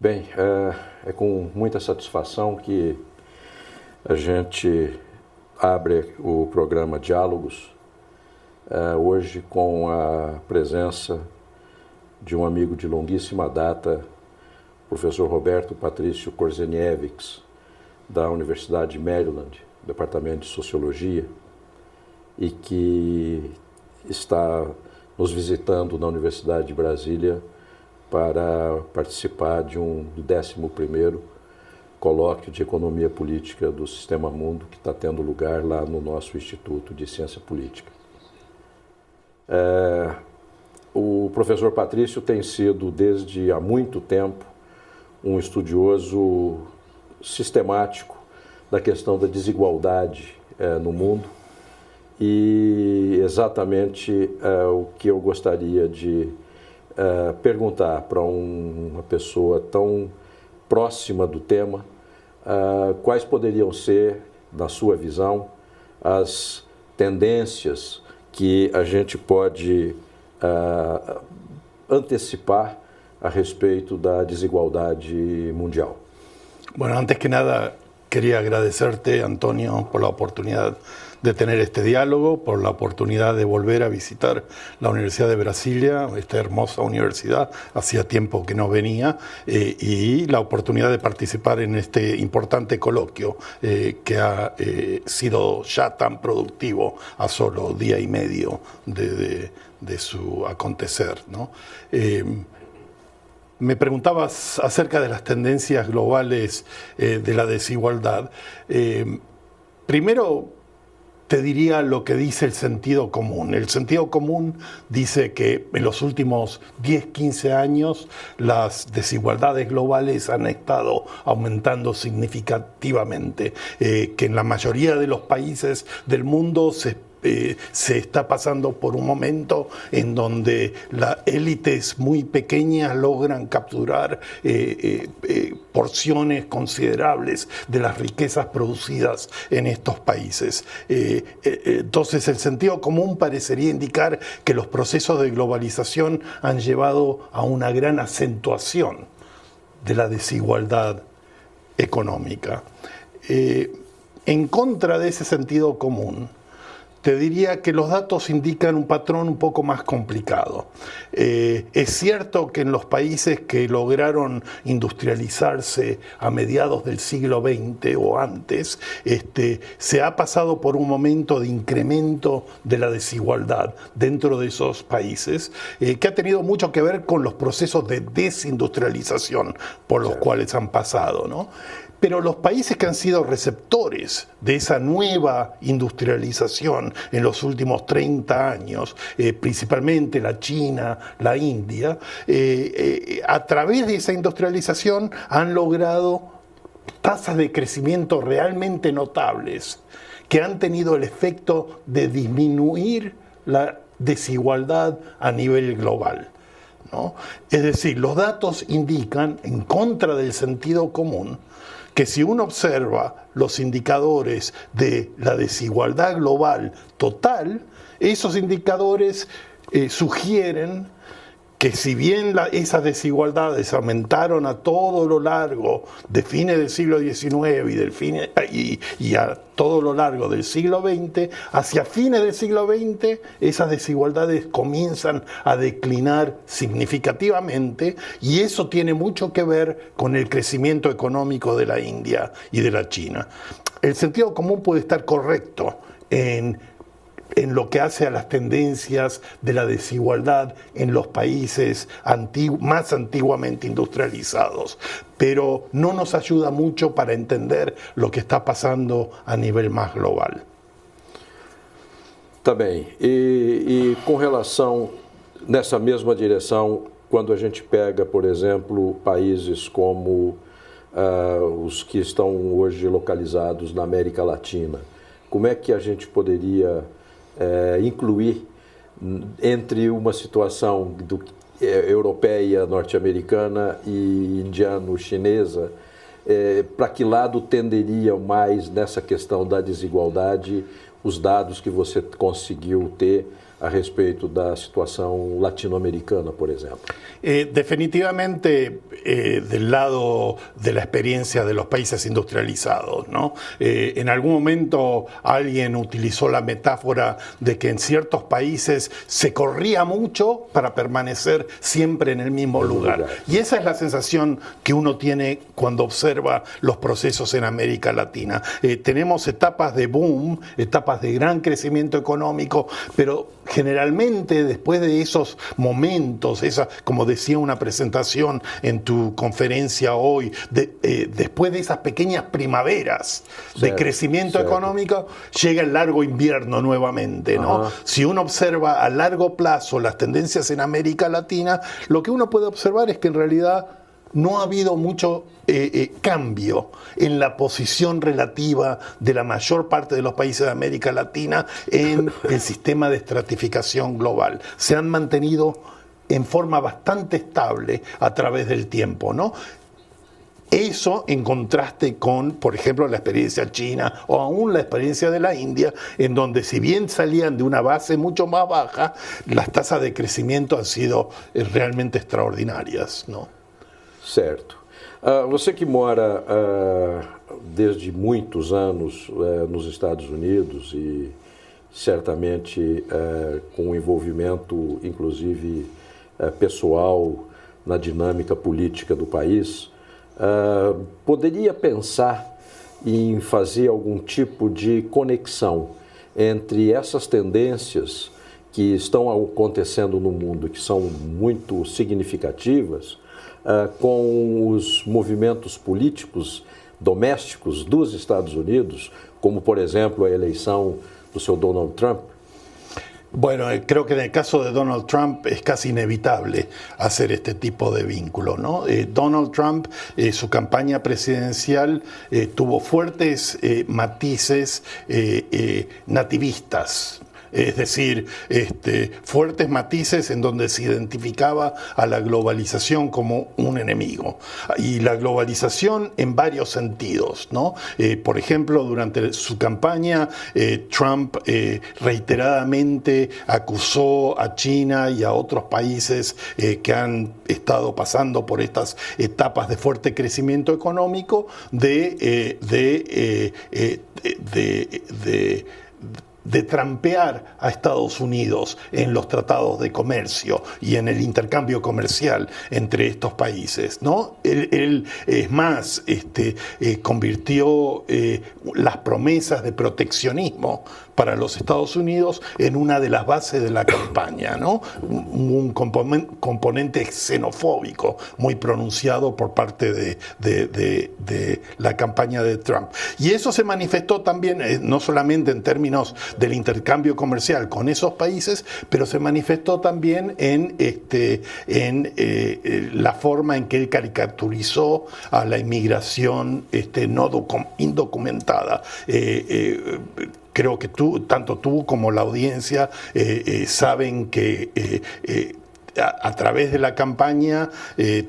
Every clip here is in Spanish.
Bem, é com muita satisfação que a gente abre o programa Diálogos, hoje com a presença de um amigo de longuíssima data, professor Roberto Patrício Korzeniewicz, da Universidade de Maryland, Departamento de Sociologia, e que está nos visitando na Universidade de Brasília para participar do 11º colóquio de Economia Política do Sistema Mundo, que está tendo lugar lá no nosso Instituto de Ciência Política. O professor Patrício tem sido, desde há muito tempo, um estudioso sistemático da questão da desigualdade no mundo, e exatamente o que eu gostaria de perguntar para uma pessoa tão próxima do tema, quais poderiam ser, na sua visão, as tendências que a gente pode antecipar a respeito da desigualdade mundial. Bueno, antes que nada, quería agradecerte, Antonio, por la oportunidad de tener este diálogo, por la oportunidad de volver a visitar la Universidad de Brasilia, esta hermosa universidad, hacía tiempo que no venía, y la oportunidad de participar en este importante coloquio que ha sido ya tan productivo a solo día y medio de su acontecer, ¿no? Me preguntabas acerca de las tendencias globales de la desigualdad. Primero, te diría lo que dice el sentido común. El sentido común dice que en los últimos 10, 15 años las desigualdades globales han estado aumentando significativamente, que en la mayoría de los países del mundo se está pasando por un momento en donde las élites muy pequeñas logran capturar porciones considerables de las riquezas producidas en estos países. Entonces, el sentido común parecería indicar que los procesos de globalización han llevado a una gran acentuación de la desigualdad económica. En contra de ese sentido común, te diría que los datos indican un patrón un poco más complicado. Es cierto que en los países que lograron industrializarse a mediados del siglo XX o antes, se ha pasado por un momento de incremento de la desigualdad dentro de esos países, que ha tenido mucho que ver con los procesos de desindustrialización por los cuales han pasado, ¿no? Pero los países que han sido receptores de esa nueva industrialización en los últimos 30 años, principalmente la China, la India, a través de esa industrialización han logrado tasas de crecimiento realmente notables que han tenido el efecto de disminuir la desigualdad a nivel global, ¿no? Es decir, los datos indican, en contra del sentido común, que si uno observa los indicadores de la desigualdad global total, esos indicadores sugieren que si bien esas desigualdades aumentaron a todo lo largo de fines del siglo XIX y a todo lo largo del siglo XX, hacia fines del siglo XX esas desigualdades comienzan a declinar significativamente, y eso tiene mucho que ver con el crecimiento económico de la India y de la China. El sentido común puede estar correcto en lo que hace a las tendencias de la desigualdad en los países más antiguamente industrializados, pero no nos ayuda mucho para entender lo que está pasando a nivel más global. Tá bem. E com relação, nessa mesma direção, quando a gente pega, por exemplo, países como os que estão hoje localizados na América Latina, como é que a gente poderia incluir entre uma situação europeia, norte-americana e indiano-chinesa, para que lado tenderiam mais nessa questão da desigualdade os dados que você conseguiu ter a respeito da situação latino-americana, por exemplo? Definitivamente del lado de la experiencia de los países industrializados, ¿no? En algún momento alguien utilizó la metáfora de que en ciertos países se corría mucho para permanecer siempre en el mismo lugar. Y esa es la sensación que uno tiene cuando observa los procesos en América Latina. Tenemos etapas de boom, etapas de gran crecimiento económico, pero generalmente después de esos momentos, como decía una presentación en tu conferencia hoy, después de esas pequeñas primaveras de crecimiento económico, llega el largo invierno nuevamente, ¿no? Si uno observa a largo plazo las tendencias en América Latina, lo que uno puede observar es que en realidad no ha habido mucho cambio en la posición relativa de la mayor parte de los países de América Latina en el sistema de estratificación global. Se han mantenido en forma bastante estable a través del tiempo, ¿no? Eso en contraste con, por ejemplo, la experiencia china o aún la experiencia de la India, en donde si bien salían de una base mucho más baja, las tasas de crecimiento han sido realmente extraordinarias, ¿no? Certo. Você que mora desde muitos anos nos Estados Unidos e certamente com envolvimento, inclusive pessoal, na dinâmica política do país, poderia pensar em fazer algum tipo de conexão entre essas tendências que estão acontecendo no mundo, que são muito significativas, com os movimentos políticos domésticos dos Estados Unidos, como, por exemplo, a eleição do seu Donald Trump? Bueno, creo que en el caso de Donald Trump es casi inevitable hacer este tipo de vínculo, ¿no? Donald Trump, su campaña presidencial tuvo fuertes matices nativistas. Es decir, fuertes matices en donde se identificaba a la globalización como un enemigo. Y la globalización en varios sentidos, ¿no? Por ejemplo, durante su campaña, Trump reiteradamente acusó a China y a otros países que han estado pasando por estas etapas de fuerte crecimiento económico de trampear a Estados Unidos en los tratados de comercio y en el intercambio comercial entre estos países, ¿no? Él es más, convirtió las promesas de proteccionismo para los Estados Unidos en una de las bases de la campaña, ¿no? Un componente xenofóbico muy pronunciado por parte de la campaña de Trump. Y eso se manifestó también, no solamente en términos del intercambio comercial con esos países, pero se manifestó también en la forma en que él caricaturizó a la inmigración indocumentada. Creo que tanto tú como la audiencia saben que a través de la campaña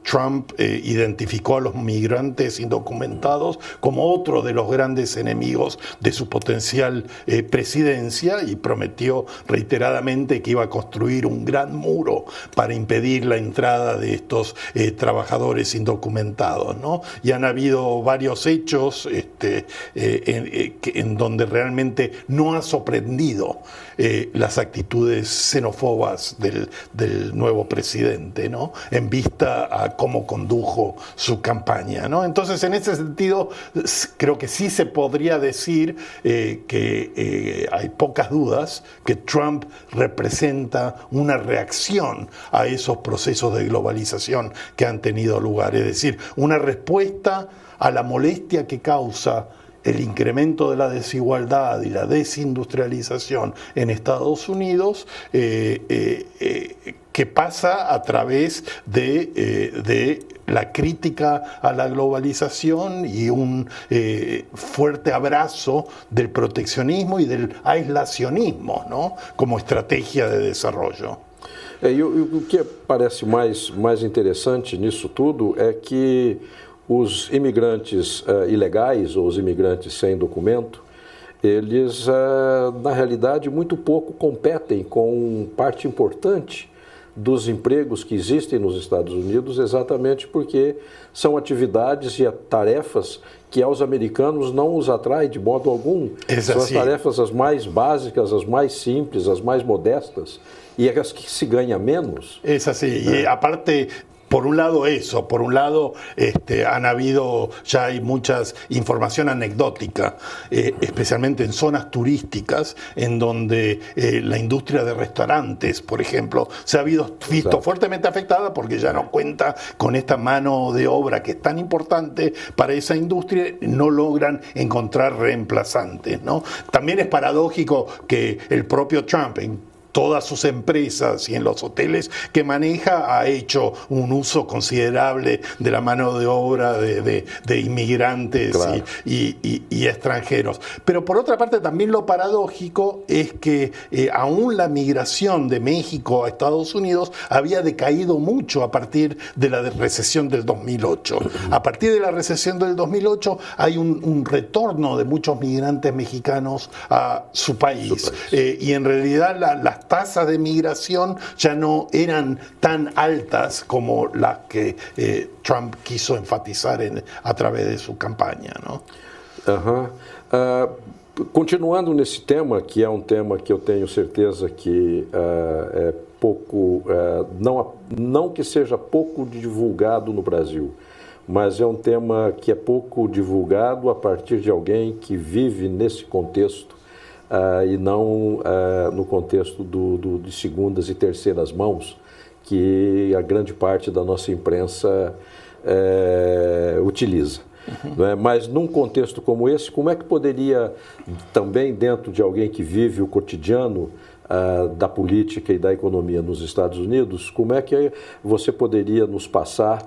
Trump identificó a los migrantes indocumentados como otro de los grandes enemigos de su potencial presidencia y prometió reiteradamente que iba a construir un gran muro para impedir la entrada de estos trabajadores indocumentados, ¿no? Y han habido varios hechos en donde realmente no ha sorprendido las actitudes xenófobas del nuevo presidente, ¿no? En vista a cómo condujo su campaña, ¿no? Entonces, en ese sentido, creo que sí se podría decir que hay pocas dudas que Trump representa una reacción a esos procesos de globalización que han tenido lugar, es decir, una respuesta a la molestia que causa el incremento de la desigualdad y la desindustrialización en Estados Unidos, que pasa a través de la crítica a la globalización y un fuerte abrazo del proteccionismo y del aislacionismo, ¿no? Como estrategia de desarrollo. E o que parece mais interessante nisso tudo é que os imigrantes ilegais ou os imigrantes sem documento, eles, na realidade, muito pouco competem com parte importante dos empregos que existem nos Estados Unidos, exatamente porque são atividades e tarefas que aos americanos não os atrai de modo algum. São as tarefas as mais básicas, as mais simples, as mais modestas y as que se gana menos. Es así, y aparte, por un lado eso, por un lado han habido, ya hay mucha información anecdótica, especialmente en zonas turísticas, en donde la industria de restaurantes, por ejemplo, se ha visto fuertemente afectada porque ya no cuenta con esta mano de obra que es tan importante para esa industria, no logran encontrar reemplazantes, ¿no? También es paradójico que el propio Trump, en todas sus empresas y en los hoteles que maneja, ha hecho un uso considerable de la mano de obra de inmigrantes, claro, y extranjeros. Pero por otra parte también lo paradójico es que aún la migración de México a Estados Unidos había decaído mucho a partir de la recesión del 2008. A partir de la recesión del 2008 hay un retorno de muchos migrantes mexicanos a su país. Y en realidad las tasas de migración ya no eran tan altas como las que Trump quiso enfatizar a través de su campaña, ¿no? Continuando nesse tema, que é tema que eu tenho certeza que é pouco, não que seja pouco divulgado no Brasil, mas é tema que é pouco divulgado a partir de alguém que vive nesse contexto e não no contexto de segundas e terceiras mãos, que a grande parte da nossa imprensa utiliza. Uhum. Mas num contexto como esse, como é que poderia, também dentro de alguém que vive o cotidiano da política e da economia nos Estados Unidos, como é que você poderia nos passar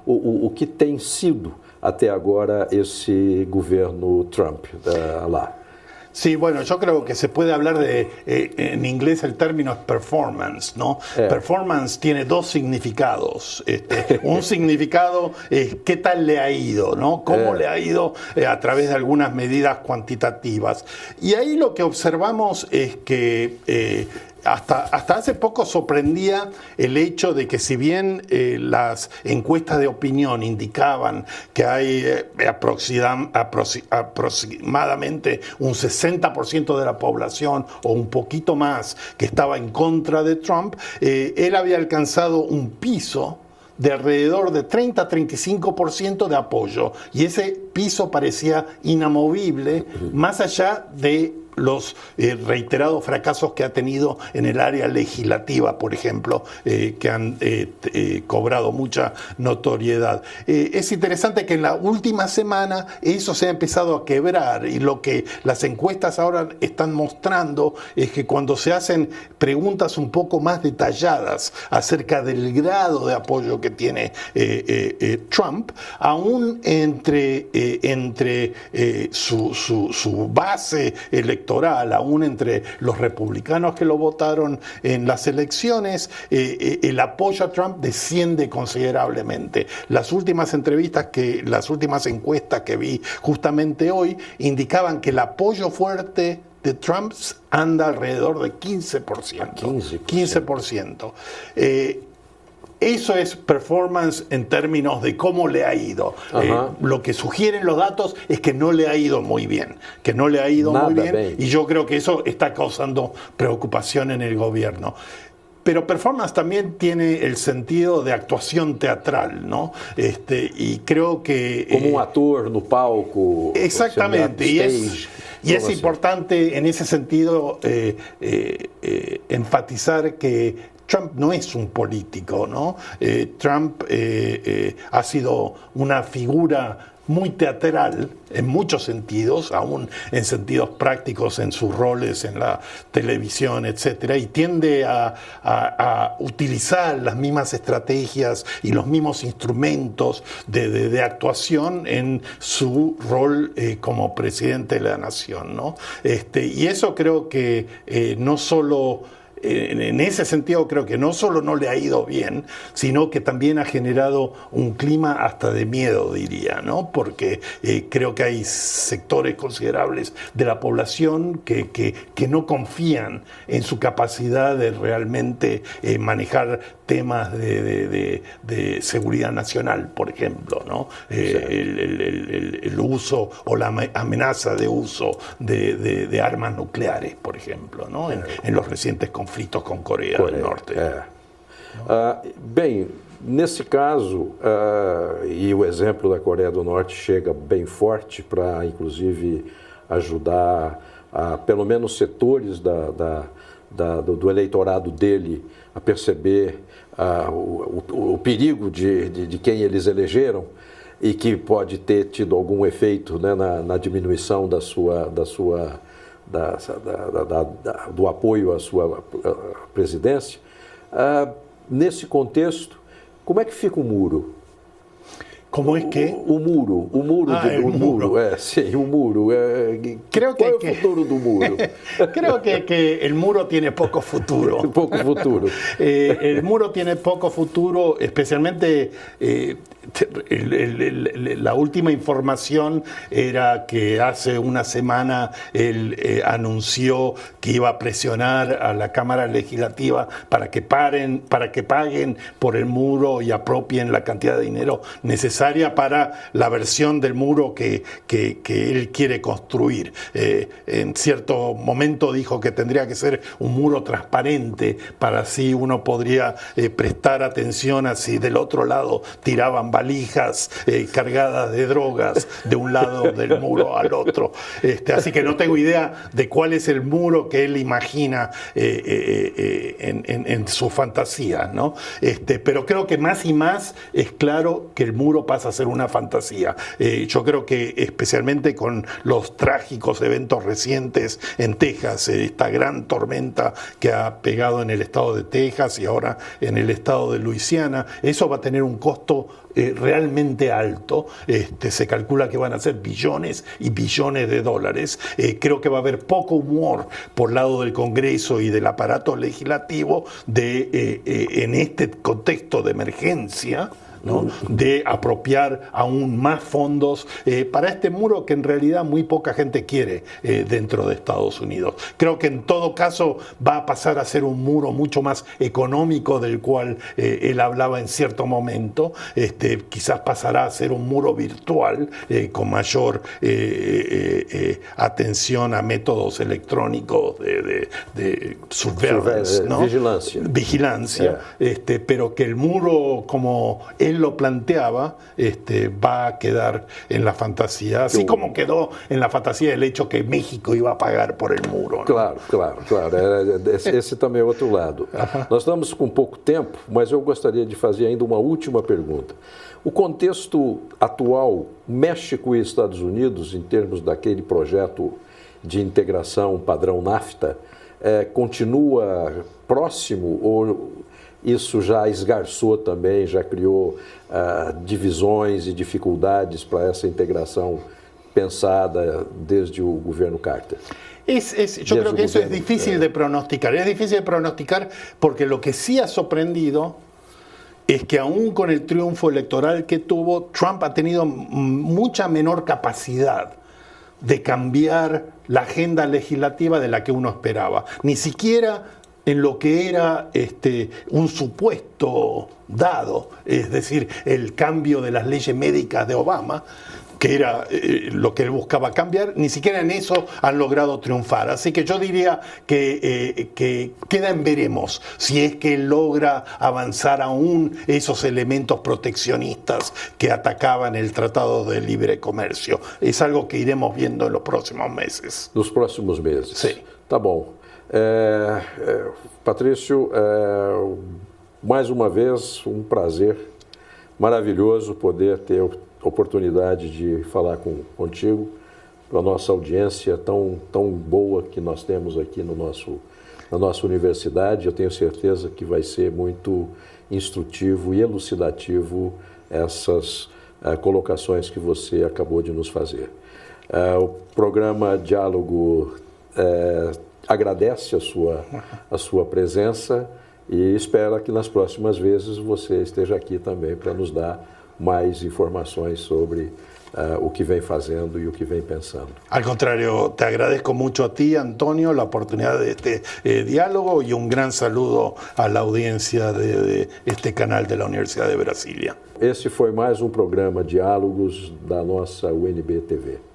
o que tem sido até agora esse governo Trump lá? Sí, bueno, yo creo que se puede hablar en inglés el término es performance, ¿no? Performance tiene dos significados. Un significado es qué tal le ha ido, ¿no? Cómo le ha ido a través de algunas medidas cuantitativas. Y ahí lo que observamos es que hasta hace poco sorprendía el hecho de que si bien las encuestas de opinión indicaban que hay aproximadamente un 60% de la población o un poquito más que estaba en contra de Trump, él había alcanzado un piso de alrededor de 30-35% de apoyo, y ese piso parecía inamovible más allá de los reiterados fracasos que ha tenido en el área legislativa, por ejemplo, que han cobrado mucha notoriedad. Es interesante que en la última semana eso se ha empezado a quebrar, y lo que las encuestas ahora están mostrando es que cuando se hacen preguntas un poco más detalladas acerca del grado de apoyo que tiene Trump, aún entre su base electoral, aún entre los republicanos que lo votaron en las elecciones, el apoyo a Trump desciende considerablemente. Las últimas encuestas que vi justamente hoy indicaban que el apoyo fuerte de Trump anda alrededor de 15%. 15%. Eso es performance en términos de cómo le ha ido. Lo que sugieren los datos es que no le ha ido muy bien, y yo creo que eso está causando preocupación en el gobierno. Pero performance también tiene el sentido de actuación teatral, ¿no? Y creo que... Como un actor no palco. Exactamente, y es importante en ese sentido enfatizar que Trump no es un político, ¿no? Trump ha sido una figura muy teatral en muchos sentidos, aún en sentidos prácticos en sus roles en la televisión, etcétera, y tiende a utilizar las mismas estrategias y los mismos instrumentos de actuación en su rol como presidente de la nación, ¿no? Y eso creo que no solo en ese sentido creo que no solo no le ha ido bien, sino que también ha generado un clima hasta de miedo, diría, ¿no? Porque creo que hay sectores considerables de la población que no confían en su capacidad de realmente manejar temas de seguridad nacional, por ejemplo, ¿no? El uso o la amenaza de uso de armas nucleares, por ejemplo, ¿no? En los recientes conflitos con Coreia del Norte. Bem, nesse caso, e o exemplo da Coreia do Norte chega bem forte para, inclusive, ajudar pelo menos setores do eleitorado dele a perceber o perigo de quem eles elegeram e que pode ter tido algum efeito, né, na diminuição do apoio à sua presidência. Nesse contexto, como é que fica o muro? ¿Cómo es que? O muro. El muro. Sí, un muro. Creo ¿Cuál es el futuro del muro? Creo que el muro tiene poco futuro. Poco futuro. El muro tiene poco futuro, especialmente la última información era que hace una semana él anunció que iba a presionar a la Cámara Legislativa para que paguen por el muro y apropien la cantidad de dinero necesaria para la versión del muro que él quiere construir. En cierto momento dijo que tendría que ser un muro transparente para así uno podría prestar atención a si del otro lado tiraban valijas cargadas de drogas de un lado del muro al otro. Así que no tengo idea de cuál es el muro que él imagina en su fantasía, ¿no? Pero creo que más y más es claro que el muro pasa a ser una fantasía. Yo creo que especialmente con los trágicos eventos recientes en Texas, esta gran tormenta que ha pegado en el estado de Texas y ahora en el estado de Luisiana, eso va a tener un costo realmente alto. Se calcula que van a ser billones y billones de dólares. Creo que va a haber poco humor por lado del Congreso y del aparato legislativo en este contexto de emergencia, ¿no? De apropiar aún más fondos para este muro que en realidad muy poca gente quiere dentro de Estados Unidos. Creo que en todo caso va a pasar a ser un muro mucho más económico del cual él hablaba en cierto momento. Quizás pasará a ser un muro virtual con mayor atención a métodos electrónicos de surveillance, ¿no? Vigilancia. Yeah. Pero que el muro, como él lo planteaba, va a quedar en la fantasía, así como quedó en la fantasía el hecho que México iba a pagar por el muro, ¿no? Claro. Esse também é outro lado. Nós estamos com pouco tempo, mas eu gostaria de fazer ainda uma última pergunta. O contexto atual, México e Estados Unidos, em termos daquele projeto de integração padrão NAFTA, continua próximo ou isso já esgarçou também, já criou divisões e dificuldades para essa integração pensada desde o governo Carter? Yo creo que eso es difícil de pronosticar. Es difícil de pronosticar porque lo que sí ha sorprendido es que aún con el triunfo electoral que tuvo, Trump ha tenido mucha menor capacidad de cambiar la agenda legislativa de la que uno esperaba. Ni siquiera en lo que era un supuesto dado, es decir, el cambio de las leyes médicas de Obama, que era lo que él buscaba cambiar, ni siquiera en eso han logrado triunfar. Así que yo diría que queda en veremos si es que él logra avanzar aún esos elementos proteccionistas que atacaban el Tratado de Libre Comercio. Es algo que iremos viendo en los próximos meses. Nos próximos meses. Sí. Tá bom. Patrício, mais uma vez, um prazer maravilhoso poder ter a oportunidade de falar contigo, para a nossa audiência tão boa que nós temos aqui na nossa universidade. Eu tenho certeza que vai ser muito instrutivo e elucidativo essas colocações que você acabou de nos fazer. O programa Diálogo agradece a sua presença e espera que nas próximas vezes você esteja aqui também para nos dar mais informações sobre o que vem fazendo y o que vem pensando. Al contrario, te agradezco mucho a ti, Antonio, la oportunidad de este diálogo y un gran saludo a la audiencia de este canal de la Universidad de Brasilia. Esse foi mais um programa Diálogos da nossa UNB TV.